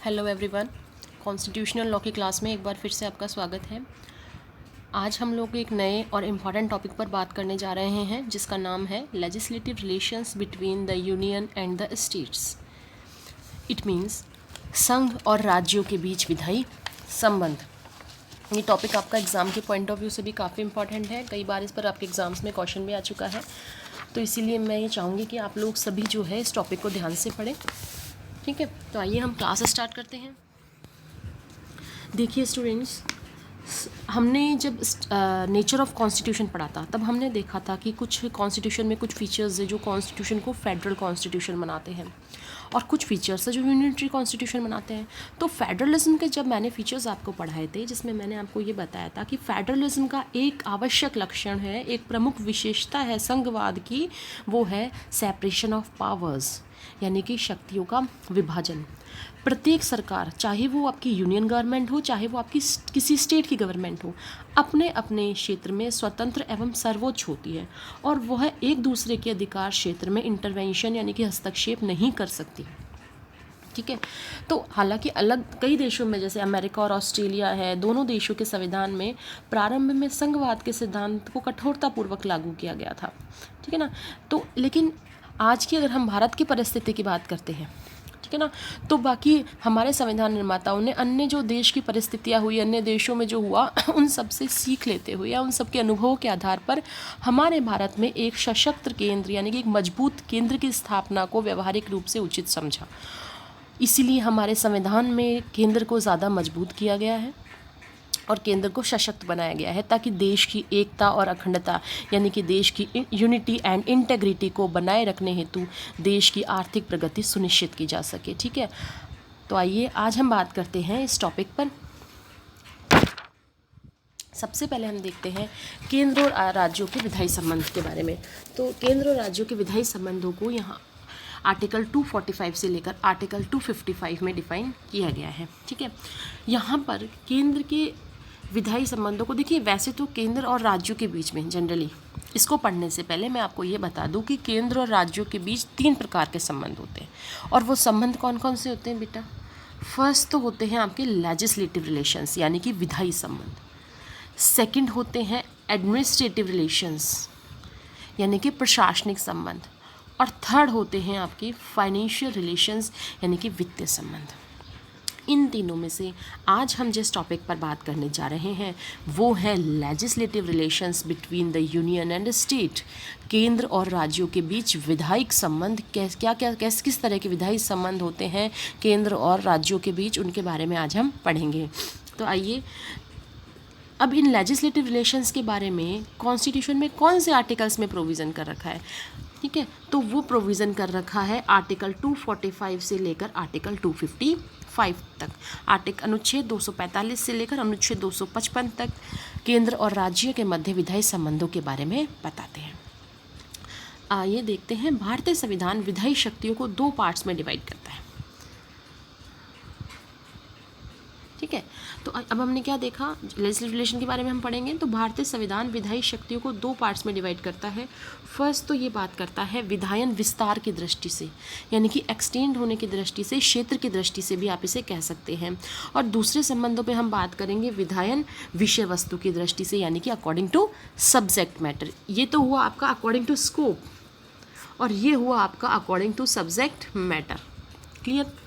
Hello everyone, constitutional law की class में एक बार फिर से आपका स्वागत है। आज हम लोग एक नए और इम्पॉर्टेंट टॉपिक पर बात करने जा रहे हैं जिसका नाम है legislative relations between the union and the states. It means संघ और राज्यों के बीच विधायी संबंध। ये टॉपिक आपका एग्ज़ाम के पॉइंट ऑफ व्यू से भी काफ़ी इंपॉर्टेंट है। कई बार इस पर आपके एग्ज़ाम्स में क्वेश्चन भी आ चुका है, तो इसीलिए मैं ये चाहूँगी कि आप लोग सभी जो है इस टॉपिक को ध्यान से पढ़ें। ठीक है, तो आइए हम क्लास स्टार्ट करते हैं। देखिए स्टूडेंट्स, हमने जब नेचर ऑफ कॉन्स्टिट्यूशन पढ़ा था तब हमने देखा था कि कुछ कॉन्स्टिट्यूशन में कुछ फीचर्स है जो कॉन्स्टिट्यूशन को फेडरल कॉन्स्टिट्यूशन बनाते हैं और कुछ फीचर्स है जो यूनिटरी कॉन्स्टिट्यूशन बनाते हैं। तो फेडरलिज्म के जब मैंने फीचर्स आपको पढ़ाए थे, जिसमें मैंने आपको ये बताया था कि फेडरलिज्म का एक आवश्यक लक्षण है, एक प्रमुख विशेषता है संघवाद की, वो है सेपरेशन ऑफ पावर्स, यानी कि शक्तियों का विभाजन। प्रत्येक सरकार, चाहे वो आपकी यूनियन गवर्नमेंट हो, चाहे वो आपकी किसी स्टेट की गवर्नमेंट हो, अपने अपने क्षेत्र में स्वतंत्र एवं सर्वोच्च होती है और वह एक दूसरे के अधिकार क्षेत्र में इंटरवेंशन यानी कि हस्तक्षेप नहीं कर सकती। ठीक है, तो हालांकि अलग कई देशों में जैसे अमेरिका और ऑस्ट्रेलिया है, दोनों देशों के संविधान में प्रारंभ में संघवाद के सिद्धांत को कठोरतापूर्वक लागू किया गया था। ठीक है ना, तो लेकिन आज की अगर हम भारत की परिस्थिति की बात करते हैं, ठीक है ना, तो बाकी हमारे संविधान निर्माताओं ने अन्य जो देश की परिस्थितियाँ हुई, अन्य देशों में जो हुआ, उन सब से सीख लेते हुए या उन सब के अनुभवों के आधार पर हमारे भारत में एक सशक्त केंद्र यानी कि एक मजबूत केंद्र की स्थापना को व्यवहारिक रूप से उचित समझा। इसीलिए हमारे संविधान में केंद्र को ज़्यादा मजबूत किया गया है और केंद्र को सशक्त बनाया गया है ताकि देश की एकता और अखंडता यानी कि देश की यूनिटी एंड इंटेग्रिटी को बनाए रखने हेतु देश की आर्थिक प्रगति सुनिश्चित की जा सके। ठीक है, तो आइए आज हम बात करते हैं इस टॉपिक पर। सबसे पहले हम देखते हैं केंद्र और राज्यों के विधायी संबंध के बारे में। तो केंद्र और राज्यों के विधायी संबंधों को यहाँ आर्टिकल 245 से लेकर आर्टिकल 255 में डिफाइन किया गया है। ठीक है, यहाँ पर केंद्र के विधायी संबंधों को देखिए, वैसे तो केंद्र और राज्यों के बीच में जनरली, इसको पढ़ने से पहले मैं आपको ये बता दूं कि केंद्र और राज्यों के बीच 3 प्रकार के संबंध होते हैं। और वो संबंध कौन कौन से होते हैं बेटा? फर्स्ट तो होते हैं आपके लेजिस्लेटिव रिलेशंस यानी कि विधायी संबंध। सेकंड होते हैं एडमिनिस्ट्रेटिव रिलेशंस यानी कि प्रशासनिक संबंध। और थर्ड होते हैं आपके फाइनेंशियल रिलेशंस यानी कि वित्तीय संबंध। इन तीनों में से आज हम जिस टॉपिक पर बात करने जा रहे हैं वो है legislative relations between the union and state. केंद्र और राज्यों के बीच विधायिक संबंध किस तरह के विधायी संबंध होते हैं केंद्र और राज्यों के बीच, उनके बारे में आज हम पढ़ेंगे। तो आइए, अब इन लेजिस्लेटिव रिलेशंस के बारे में कॉन्स्टिट्यूशन में कौन से आर्टिकल्स में प्रोविज़न कर रखा है? ठीक है, तो वो प्रोविज़न कर रखा है आर्टिकल 245 से लेकर आर्टिकल 255 तक। अनुच्छेद 245 से लेकर अनुच्छेद 255 तक केंद्र और राज्य के मध्य विधायी संबंधों के बारे में बताते हैं। आइए देखते हैं, भारतीय संविधान विधायी शक्तियों को 2 पार्ट्स में डिवाइड करता है। ठीक है, तो अब हमने क्या देखा, लेजिस्लेटिव रिलेशन के बारे में हम पढ़ेंगे। तो भारतीय संविधान विधायी शक्तियों को 2 पार्ट्स में डिवाइड करता है। फर्स्ट तो ये बात करता है विधायन विस्तार की दृष्टि से, यानी कि एक्सटेंड होने की दृष्टि से, क्षेत्र की दृष्टि से भी आप इसे कह सकते हैं। और दूसरे संबंधों पे हम बात करेंगे विधायन विषय वस्तु की दृष्टि से, यानी कि अकॉर्डिंग टू सब्जेक्ट मैटर। ये तो हुआ आपका अकॉर्डिंग टू स्कोप और ये हुआ आपका according to subject matter. Clear?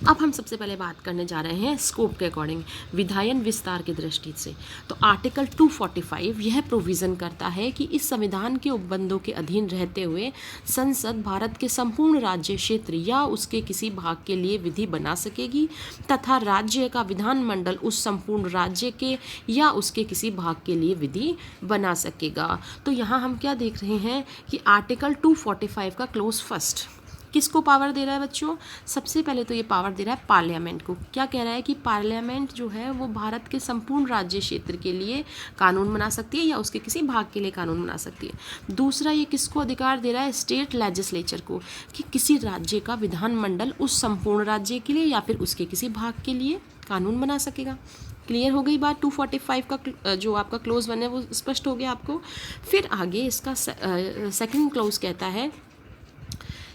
अब हम सबसे पहले बात करने जा रहे हैं स्कोप के अकॉर्डिंग, विधायन विस्तार की दृष्टि से। तो आर्टिकल 245 यह प्रोविज़न करता है कि इस संविधान के उपबंधों के अधीन रहते हुए संसद भारत के संपूर्ण राज्य क्षेत्र या उसके किसी भाग के लिए विधि बना सकेगी तथा राज्य का विधानमंडल उस संपूर्ण राज्य के या उसके किसी भाग के लिए विधि बना सकेगा। तो यहाँ हम क्या देख रहे हैं कि आर्टिकल 245 का क्लोज फर्स्ट किसको पावर दे रहा है बच्चों? सबसे पहले तो ये पावर दे रहा है पार्लियामेंट को। क्या कह रहा है कि पार्लियामेंट जो है वो भारत के संपूर्ण राज्य क्षेत्र के लिए कानून बना सकती है या उसके किसी भाग के लिए कानून बना सकती है। दूसरा, ये किसको अधिकार दे रहा है? स्टेट लेजिस्लेचर को, कि किसी राज्य का विधानमंडल उस संपूर्ण राज्य के लिए या फिर उसके किसी भाग के लिए कानून बना सकेगा। क्लियर हो गई बात? 245 का जो आपका क्लोज 1 है वो स्पष्ट हो गया आपको। फिर आगे इसका सेकंड क्लोज कहता है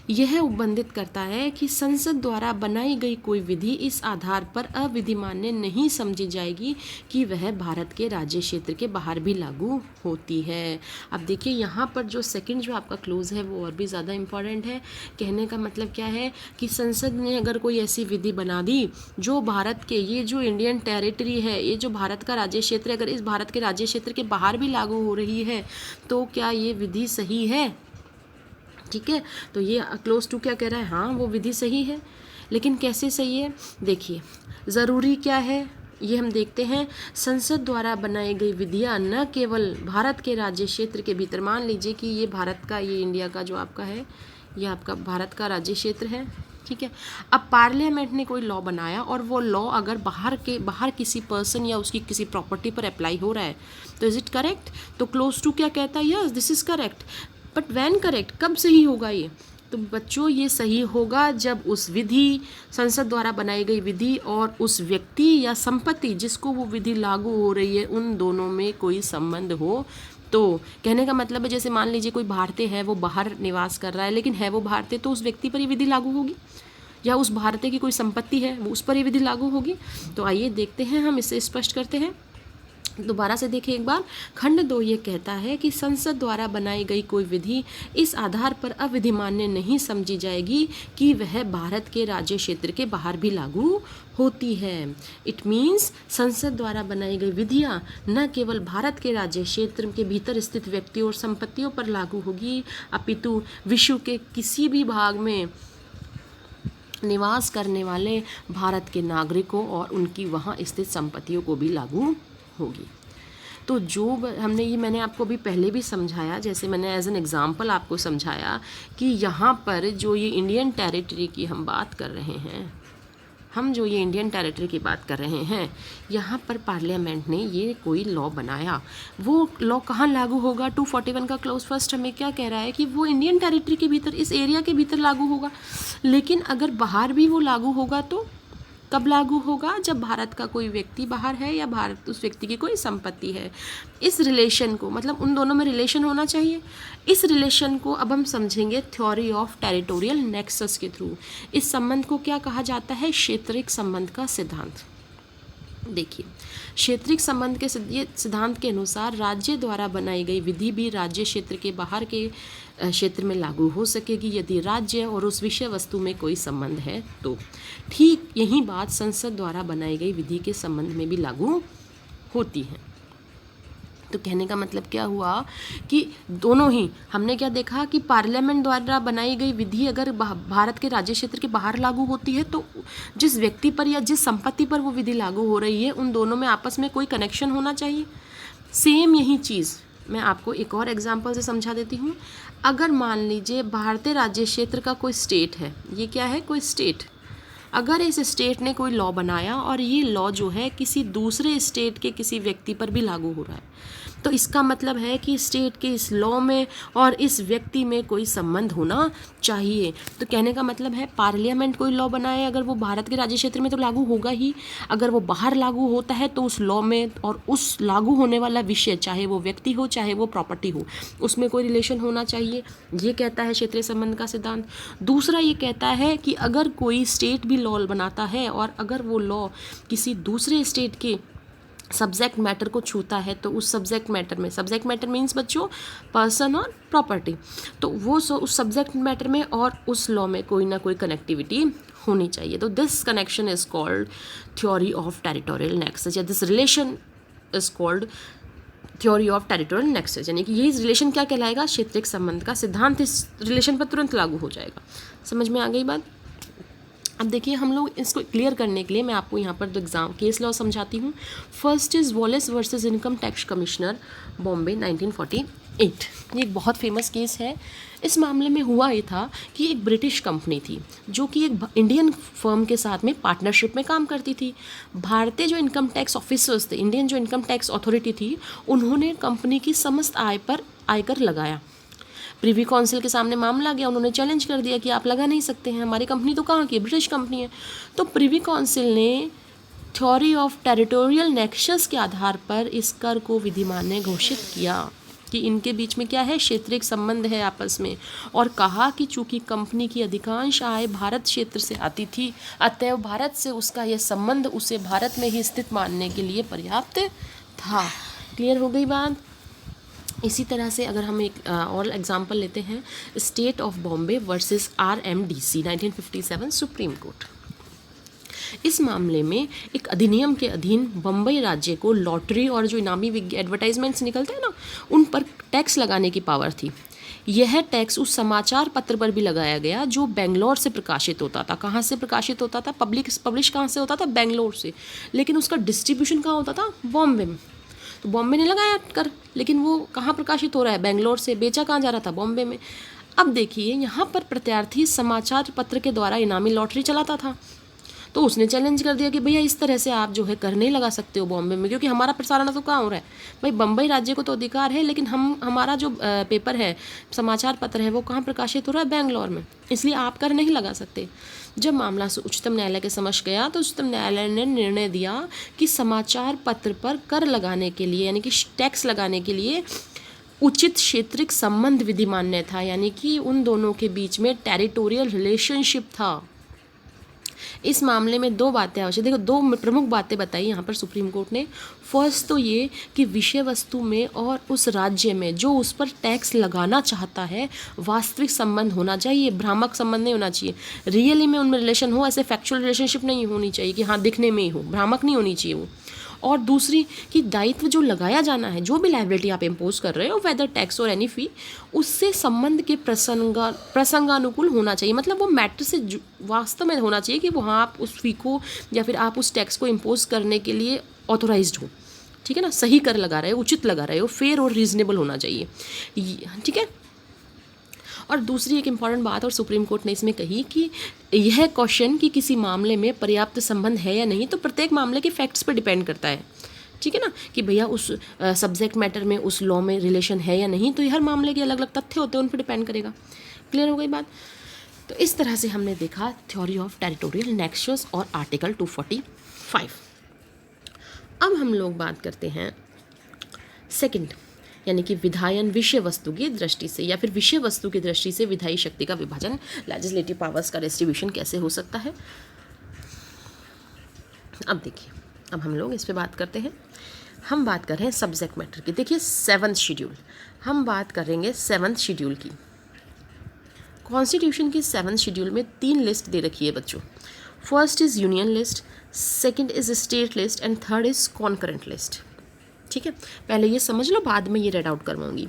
यह उपबंधित करता है कि संसद द्वारा बनाई गई कोई विधि इस आधार पर अविधिमान्य नहीं समझी जाएगी कि वह भारत के राज्य क्षेत्र के बाहर भी लागू होती है। अब देखिए यहाँ पर जो सेकंड जो आपका क्लोज है वो और भी ज़्यादा इम्पॉर्टेंट है। कहने का मतलब क्या है कि संसद ने अगर कोई ऐसी विधि बना दी जो भारत के, ये जो इंडियन टेरिटरी है, ये जो भारत का राज्य क्षेत्र है, अगर इस भारत के राज्य क्षेत्र के बाहर भी लागू हो रही है तो क्या ये विधि सही है? ठीक है, तो ये क्लोज टू क्या कह रहा है, हाँ वो विधि सही है। लेकिन कैसे सही है, देखिए ज़रूरी क्या है ये हम देखते हैं। संसद द्वारा बनाई गई विधियाँ न केवल भारत के राज्य क्षेत्र के भीतर, मान लीजिए कि ये भारत का, ये इंडिया का जो आपका है, ये आपका भारत का राज्य क्षेत्र है, ठीक है। अब पार्लियामेंट ने कोई लॉ बनाया और वो लॉ अगर बाहर किसी पर्सन या उसकी किसी प्रॉपर्टी पर अप्लाई हो रहा है तो इज़ इट करेक्ट? तो क्लोज टू क्या कहता है, yes this is correct. But when correct, कब सही होगा ये? तो बच्चों ये सही होगा जब उस विधि, संसद द्वारा बनाई गई विधि और उस व्यक्ति या संपत्ति जिसको वो विधि लागू हो रही है उन दोनों में कोई संबंध हो। तो कहने का मतलब है जैसे मान लीजिए कोई भारतीय है, वो बाहर निवास कर रहा है लेकिन है वो भारतीय, तो उस व्यक्ति पर ये विधि लागू होगी, या उस भारतीय की कोई संपत्ति है वो उस पर ये विधि लागू होगी। तो आइए देखते हैं, हम इसे स्पष्ट करते हैं। दोबारा से देखिए एक बार, खंड 2 ये कहता है कि संसद द्वारा बनाई गई कोई विधि इस आधार पर अविधिमान्य नहीं समझी जाएगी कि वह भारत के राज्य क्षेत्र के बाहर भी लागू होती है। इट मीन्स संसद द्वारा बनाई गई विधियाँ न केवल भारत के राज्य क्षेत्र के भीतर स्थित व्यक्तियों और संपत्तियों पर लागू होगी, अपितु विश्व के किसी भी भाग में निवास करने वाले भारत के नागरिकों और उनकी वहाँ स्थित संपत्तियों को भी लागू होगी। तो जो हमने ये, मैंने आपको अभी पहले भी समझाया, जैसे मैंने एज एन एग्जांपल आपको समझाया कि यहाँ पर जो ये इंडियन टेरिटरी की हम बात कर रहे हैं, यहाँ पर पार्लियामेंट ने ये कोई लॉ बनाया, वो लॉ कहाँ लागू होगा? 241 का क्लोज फर्स्ट हमें क्या कह रहा है कि वो इंडियन टेरिटरी के भीतर, इस एरिया के भीतर लागू होगा। लेकिन अगर बाहर भी वो लागू होगा तो कब लागू होगा? जब भारत का कोई व्यक्ति बाहर है या भारत उस व्यक्ति की कोई संपत्ति है। इस रिलेशन को, मतलब उन दोनों में रिलेशन होना चाहिए। इस रिलेशन को अब हम समझेंगे थ्योरी ऑफ टेरिटोरियल नेक्सस के थ्रू। इस संबंध को क्या कहा जाता है? क्षेत्रिक संबंध का सिद्धांत। देखिए, क्षेत्रिक संबंध के सिद्धांत के अनुसार राज्य द्वारा बनाई गई विधि भी राज्य क्षेत्र के बाहर के क्षेत्र में लागू हो सकेगी यदि राज्य और उस विषय वस्तु में कोई संबंध है तो। ठीक यही बात संसद द्वारा बनाई गई विधि के संबंध में भी लागू होती है। तो कहने का मतलब क्या हुआ कि दोनों ही, हमने क्या देखा कि पार्लियामेंट द्वारा बनाई गई विधि अगर भारत के राज्य क्षेत्र के बाहर लागू होती है तो जिस व्यक्ति पर या जिस संपत्ति पर वो विधि लागू हो रही है उन दोनों में आपस में कोई कनेक्शन होना चाहिए। सेम यही चीज़ मैं आपको एक और एग्जांपल से समझा देती हूँ। अगर मान लीजिए भारतीय राज्य क्षेत्र का कोई स्टेट है, ये क्या है? कोई स्टेट। अगर इस स्टेट ने कोई लॉ बनाया और ये लॉ जो है किसी दूसरे स्टेट के किसी व्यक्ति पर भी लागू हो रहा है, तो इसका मतलब है कि स्टेट के इस लॉ में और इस व्यक्ति में कोई संबंध होना चाहिए। तो कहने का मतलब है पार्लियामेंट कोई लॉ बनाए अगर वो भारत के राज्य क्षेत्र में तो लागू होगा ही, अगर वो बाहर लागू होता है तो उस लॉ में और उस लागू होने वाला विषय, चाहे वो व्यक्ति हो चाहे वो प्रॉपर्टी हो, उसमें कोई रिलेशन होना चाहिए। ये कहता है क्षेत्रीय संबंध का सिद्धांत। दूसरा ये कहता है कि अगर कोई स्टेट भी लॉ बनाता है और अगर वो लॉ किसी दूसरे स्टेट के सब्जेक्ट मैटर को छूता है तो उस सब्जेक्ट मैटर में, सब्जेक्ट मैटर मीन्स बच्चों पर्सन और प्रॉपर्टी, तो वो उस सब्जेक्ट मैटर में और उस लॉ में कोई ना कोई कनेक्टिविटी होनी चाहिए। तो this connection is called theory of territorial nexus, या this relation is called theory of territorial nexus, यानी कि ये रिलेशन क्या कहलाएगा? क्षेत्रीय संबंध का सिद्धांत इस रिलेशन पर तुरंत लागू हो जाएगा। समझ में आ गई बात? अब देखिए, हम लोग इसको क्लियर करने के लिए मैं आपको यहाँ पर दो एग्जाम केस लॉ समझाती हूँ। First is Wallace versus income tax commissioner, Bombay 1948। ये एक बहुत फेमस केस है। इस मामले में हुआ ये था कि एक ब्रिटिश कंपनी थी जो कि एक इंडियन फर्म के साथ में पार्टनरशिप में काम करती थी। भारतीय जो इनकम टैक्स ऑफिसर्स थे, इंडियन जो इनकम टैक्स अथॉरिटी थी, उन्होंने कंपनी की समस्त आय पर आयकर लगाया। प्रिवी काउंसिल के सामने मामला गया, उन्होंने चैलेंज कर दिया कि आप लगा नहीं सकते हैं, हमारी कंपनी तो कहाँ की है, ब्रिटिश कंपनी है। तो प्रिवी काउंसिल ने थ्योरी ऑफ टेरिटोरियल नेक्सस के आधार पर इस कर को विधिमान्य घोषित किया। कि इनके बीच में क्या है, क्षेत्रीय संबंध है आपस में, और कहा कि चूंकि कंपनी की अधिकांश आय भारत क्षेत्र से आती थी, अतएव भारत से उसका यह संबंध उसे भारत में ही स्थित मानने के लिए पर्याप्त था। क्लियर हो गई बात। इसी तरह से अगर हम एक और एग्जांपल लेते हैं, state of Bombay versus RMDC 1957 supreme court. इस मामले में एक अधिनियम के अधीन बम्बई राज्य को लॉटरी और जो इनामी एडवर्टाइजमेंट्स निकलते हैं ना, उन पर टैक्स लगाने की पावर थी। यह टैक्स उस समाचार पत्र पर भी लगाया गया जो बेंगलोर से प्रकाशित होता था। कहाँ से प्रकाशित होता था, पब्लिश कहाँ से होता था, बेंगलोर से, लेकिन उसका डिस्ट्रीब्यूशन कहाँ होता था, बॉम्बे में। तो बॉम्बे ने लगाया कर, लेकिन वो कहाँ प्रकाशित हो रहा है, बेंगलोर से। बेचा कहाँ जा रहा था, बॉम्बे में। अब देखिए यहाँ पर प्रत्यार्थी समाचार पत्र के द्वारा इनामी लॉटरी चलाता था, तो उसने चैलेंज कर दिया कि भैया इस तरह से आप जो है कर नहीं लगा सकते हो बॉम्बे में, क्योंकि हमारा प्रसारण तो कहाँ हो रहा है भाई, बम्बई राज्य को तो अधिकार है, लेकिन हमारा जो पेपर है, समाचार पत्र है, वो कहाँ प्रकाशित हो रहा है, बेंगलोर में, इसलिए आप कर नहीं लगा सकते। जब मामला उच्चतम न्यायालय के समक्ष गया तो उच्चतम न्यायालय ने निर्णय दिया कि समाचार पत्र पर कर लगाने के लिए, यानी कि टैक्स लगाने के लिए उचित क्षेत्रिक संबंध विधि मान्य था, यानी कि उन दोनों के बीच में टेरिटोरियल रिलेशनशिप था। इस मामले में दो बातें आवश्यक, देखो दो प्रमुख बातें बताई यहाँ पर सुप्रीम कोर्ट ने। फर्स्ट तो ये कि विषय वस्तु में और उस राज्य में जो उस पर टैक्स लगाना चाहता है वास्तविक संबंध होना चाहिए, भ्रामक संबंध नहीं होना चाहिए। रियली में उनमें रिलेशन हो, ऐसे फैक्चुअल रिलेशनशिप नहीं होनी चाहिए कि हाँ दिखने में ही हो, भ्रामक नहीं होनी चाहिए वो। और दूसरी कि दायित्व जो लगाया जाना है, जो भी लायबिलिटी आप इम्पोज कर रहे हो, वेदर टैक्स और एनी फी, उससे संबंध के प्रसंगानुकूल होना चाहिए। मतलब वो मैटर से वास्तव में होना चाहिए कि वो हाँ आप उस फी को या फिर आप उस टैक्स को इम्पोज करने के लिए ऑथोराइज्ड हो। ठीक है ना, सही कर लगा रहे हो, उचित लगा रहे हो, फेयर और रीजनेबल होना चाहिए। ठीक है। और दूसरी एक इम्पॉर्टेंट बात और सुप्रीम कोर्ट ने इसमें कही कि यह क्वेश्चन कि किसी मामले में पर्याप्त संबंध है या नहीं, तो प्रत्येक मामले के फैक्ट्स पर डिपेंड करता है। ठीक है ना, कि भैया उस सब्जेक्ट मैटर में, उस लॉ में रिलेशन है या नहीं, तो ये हर मामले के अलग अलग तथ्य होते हैं, उन पर डिपेंड करेगा। क्लियर हो गई बात। तो इस तरह से हमने देखा थ्योरी ऑफ टेरिटोरियल नेक्सस और आर्टिकल 245। अब हम लोग बात करते हैं सेकंड, यानी कि विधायन विषय वस्तु की दृष्टि से, या फिर विषय वस्तु की दृष्टि से विधायी शक्ति का विभाजन, लेजिस्लेटिव पावर्स का डिस्ट्रीब्यूशन कैसे हो सकता है। अब देखिए, अब हम लोग इस पे बात करते हैं। हम बात कर रहे हैं सब्जेक्ट मैटर की। देखिए 7th शेड्यूल, हम बात करेंगे 7th शेड्यूल की। कॉन्स्टिट्यूशन की 7th शेड्यूल में 3 लिस्ट दे रखी है बच्चों। First is union list, second is state list and third is concurrent list. ठीक है, पहले ये समझ लो, बाद में ये रेड आउट करवाऊंगी।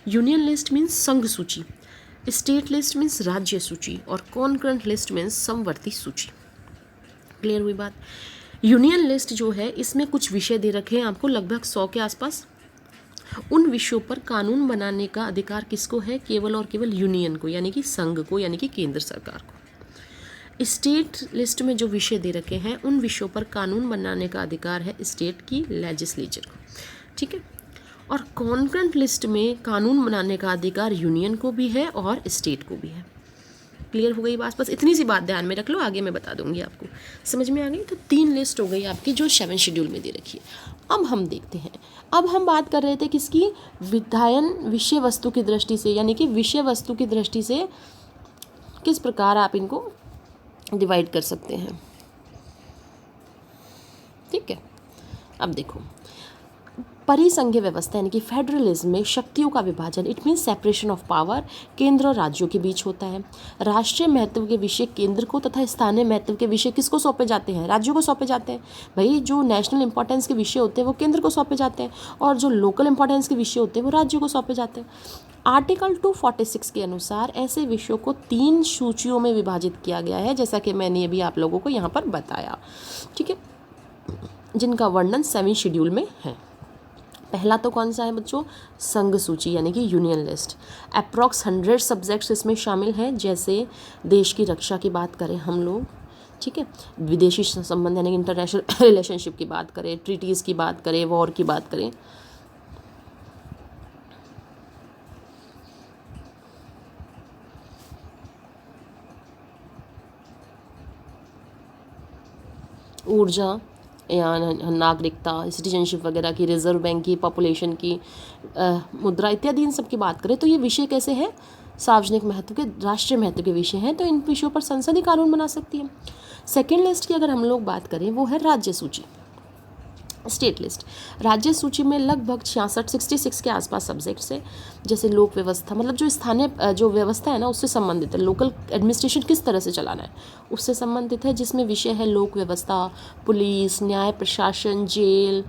यूनियन लिस्ट मीन्स संघ सूची, स्टेट लिस्ट मीन्स राज्य सूची, और कॉन्करेंट लिस्ट मीन्स समवर्ती सूची। क्लियर हुई बात। यूनियन लिस्ट जो है, इसमें कुछ विषय दे रखे हैं आपको, लगभग 100 के आसपास। उन विषयों पर कानून बनाने का अधिकार किसको है, केवल और केवल यूनियन को, यानी कि संघ को, यानी कि केंद्र सरकार को। स्टेट लिस्ट में जो विषय दे रखे हैं, उन विषयों पर कानून बनाने का अधिकार है स्टेट की लेजिस्लेचर को। ठीक है। और कॉन्करेंट लिस्ट में कानून बनाने का अधिकार यूनियन को भी है और स्टेट को भी है। क्लियर हो गई बात। बस इतनी सी बात ध्यान में रख लो, आगे मैं बता दूंगी आपको। समझ में आ गई। तो 3 लिस्ट हो गई आपकी जो 7 शेड्यूल में दे रखी है। अब हम देखते हैं, अब हम बात कर रहे थे किसकी, विधायन विषय वस्तु की दृष्टि से, यानी कि विषय वस्तु की दृष्टि से किस प्रकार आप इनको डिवाइड कर सकते हैं। ठीक है। अब देखो, परिसंघीय व्यवस्था यानी कि फेडरलिज्म में शक्तियों का विभाजन, it means separation of power, केंद्र और राज्यों के बीच होता है। राष्ट्रीय महत्व के विषय केंद्र को तथा स्थानीय महत्व के विषय किसको सौंपे जाते हैं, राज्यों को सौंपे जाते हैं। भाई जो नेशनल इंपॉर्टेंस के विषय होते हैं वो केंद्र को सौंपे जाते हैं, और जो लोकल इंपॉर्टेंस के विषय होते हैं वो राज्यों को सौंपे जाते हैं। आर्टिकल 246 के अनुसार ऐसे विषयों को 3 सूचियों में विभाजित किया गया है, जैसा कि मैंने अभी आप लोगों को यहाँ पर बताया। ठीक है, जिनका वर्णन 7 शेड्यूल में है। पहला तो कौन सा है बच्चों, संघ सूची यानी कि यूनियन लिस्ट। अप्रॉक्स 100 सब्जेक्ट्स इसमें शामिल हैं, जैसे देश की रक्षा की बात करें हम लोग, ठीक है, विदेशी संबंध यानी कि इंटरनेशनल रिलेशनशिप की बात करें, ट्रीटीज़ की बात करें, वॉर की बात करें। ऊर्जा, या नागरिकता, सिटीजनशिप वगैरह की, रिजर्व बैंक की, पॉपुलेशन की, मुद्रा इत्यादि, इन सब की बात करें तो ये विषय कैसे हैं, सार्वजनिक महत्व के, राष्ट्रीय महत्व के विषय हैं, तो इन विषयों पर संसद ही कानून बना सकती है। सेकेंड लिस्ट की अगर हम लोग बात करें वो है राज्य सूची, स्टेट लिस्ट। राज्य सूची में लगभग 66 के आसपास सब्जेक्ट्स है, जैसे लोक व्यवस्था, मतलब जो स्थानीय जो व्यवस्था है ना उससे संबंधित है, लोकल एडमिनिस्ट्रेशन किस तरह से चलाना है उससे संबंधित है, जिसमें विषय है लोक व्यवस्था, पुलिस, न्याय प्रशासन, जेल,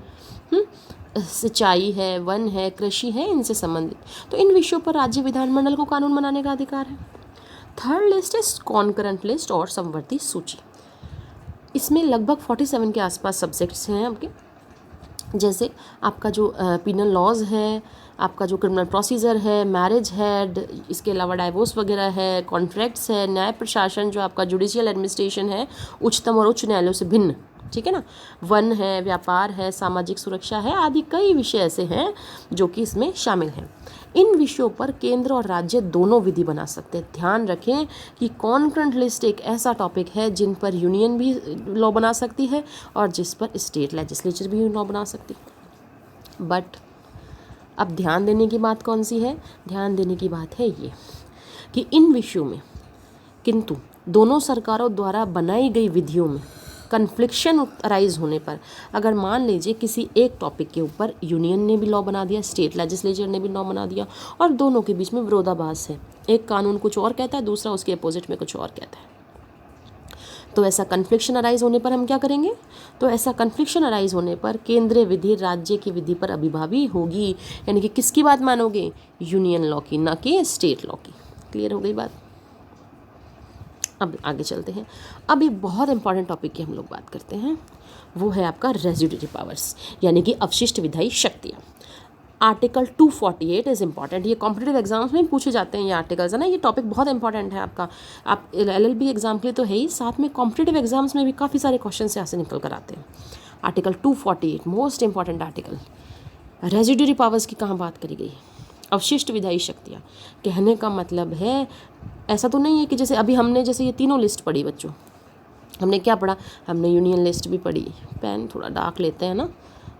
सिंचाई है, वन है, कृषि है, इनसे संबंधित। तो इन विषयों पर राज्य विधानमंडल को कानून बनाने का अधिकार है। थर्ड लिस्ट है कॉन्करेंट लिस्ट और समवर्ती सूची। इसमें लगभग 47 के आसपास सब्जेक्ट्स हैं आपके, जैसे आपका जो पिनल लॉज है, आपका जो क्रिमिनल प्रोसीजर है, मैरिज है, इसके अलावा डाइवोर्स वगैरह है, कॉन्ट्रैक्ट्स है, न्याय प्रशासन जो आपका जुडिशियल एडमिनिस्ट्रेशन है, उच्चतम और उच्च न्यायालयों से भिन्न, ठीक है ना, वन है, व्यापार है, सामाजिक सुरक्षा है, आदि कई विषय ऐसे हैं जो कि इसमें शामिल हैं। इन विषयों पर केंद्र और राज्य दोनों विधि बना सकते हैं। ध्यान रखें कि कॉन्करेंट लिस्ट एक ऐसा टॉपिक है जिन पर यूनियन भी लॉ बना सकती है और जिस पर स्टेट लेजिस्लेचर भी लॉ बना सकती है। बट अब ध्यान देने की बात कौन सी है, ध्यान देने की बात है ये कि इन विषयों में किंतु दोनों सरकारों द्वारा बनाई गई विधियों में कन्फ्लिक्शन अराइज होने पर, अगर मान लीजिए किसी एक टॉपिक के ऊपर यूनियन ने भी लॉ बना दिया, स्टेट लेजिस्लेचर ने भी लॉ बना दिया और दोनों के बीच में विरोधाभास है, एक कानून कुछ और कहता है, दूसरा उसके अपोजिट में कुछ और कहता है, तो ऐसा कन्फ्लिक्शन अराइज होने पर हम क्या करेंगे, तो ऐसा कन्फ्लिक्शन अराइज होने पर केंद्रीय विधि राज्य की विधि पर अभिभावी होगी, यानी कि किसकी बात मानोगे, यूनियन लॉ की, ना कि स्टेट लॉ की। क्लियर हो गई बात। अब आगे चलते हैं। अब एक बहुत इंपॉर्टेंट टॉपिक की हम लोग बात करते हैं, वो है आपका रेजिड्यूरी पावर्स, यानी कि अवशिष्ट विधायी शक्तियाँ। आर्टिकल 248 इज़ इंपॉर्टेंट, ये कॉम्पिटिटिव एग्जाम्स में पूछे जाते हैं ये आर्टिकल्स, है ना, ये टॉपिक बहुत इंपॉर्टेंट है आपका, आप LLB एग्जाम के लिए तो है ही, साथ में कॉम्पिटिटिव एग्जाम्स में भी काफ़ी सारे क्वेश्चन यहाँ से निकल कर आते हैं। Article 248 most important article. Residuary powers की कहाँ बात करी गई, अवशिष्ट विधायी शक्तियाँ। कहने का मतलब है ऐसा तो नहीं है कि जैसे अभी हमने जैसे ये तीनों लिस्ट पढ़ी बच्चों, हमने क्या पढ़ा, हमने यूनियन लिस्ट भी पढ़ी, पेन थोड़ा डार्क लेते हैं ना,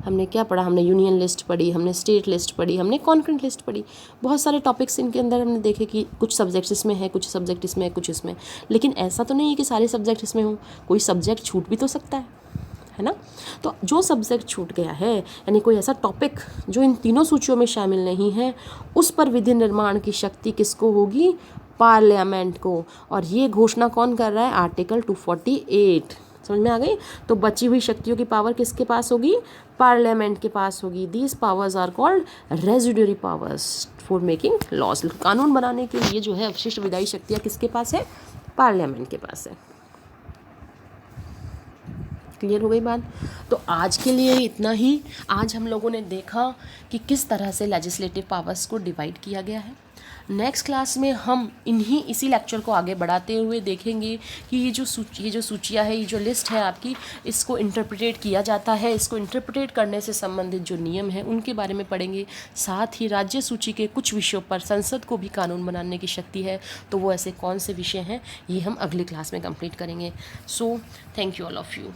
हमने क्या पढ़ा, हमने यूनियन लिस्ट पढ़ी, हमने स्टेट लिस्ट पढ़ी, हमने कॉन्करेंट लिस्ट पढ़ी, बहुत सारे टॉपिक्स इनके अंदर हमने देखे कि कुछ सब्जेक्ट्स इसमें है, कुछ सब्जेक्ट इसमें है, कुछ इसमें, लेकिन ऐसा तो नहीं है कि सारे सब्जेक्ट इसमें हों, कोई सब्जेक्ट छूट भी तो सकता है ना। तो जो सब्जेक्ट छूट गया है, यानी कोई ऐसा टॉपिक जो इन तीनों सूचियों में शामिल नहीं है, उस पर विधि निर्माण की शक्ति किसको होगी, पार्लियामेंट को। और ये घोषणा कौन कर रहा है, आर्टिकल 248। समझ में आ गई। तो बची हुई शक्तियों की पावर किसके पास होगी, पार्लियामेंट के पास होगी। These powers are called residuary powers for making laws. कानून बनाने के लिए जो है अवशिष्ट विधायी शक्तियाँ किसके पास है, पार्लियामेंट के पास है। क्लियर हो गई बात। तो आज के लिए इतना ही। आज हम लोगों ने देखा कि किस तरह से लेजिस्लेटिव पावर्स को डिवाइड किया गया है। नेक्स्ट क्लास में हम इसी लेक्चर को आगे बढ़ाते हुए देखेंगे कि ये जो सूचियाँ है, ये जो लिस्ट है आपकी, इसको इंटरप्रेट किया जाता है, इसको इंटरप्रेट करने से संबंधित जो नियम है उनके बारे में पढ़ेंगे। साथ ही राज्य सूची के कुछ विषयों पर संसद को भी कानून बनाने की शक्ति है, तो वो ऐसे कौन से विषय हैं ये हम अगली क्लास में कंप्लीट करेंगे। So thank you all of you.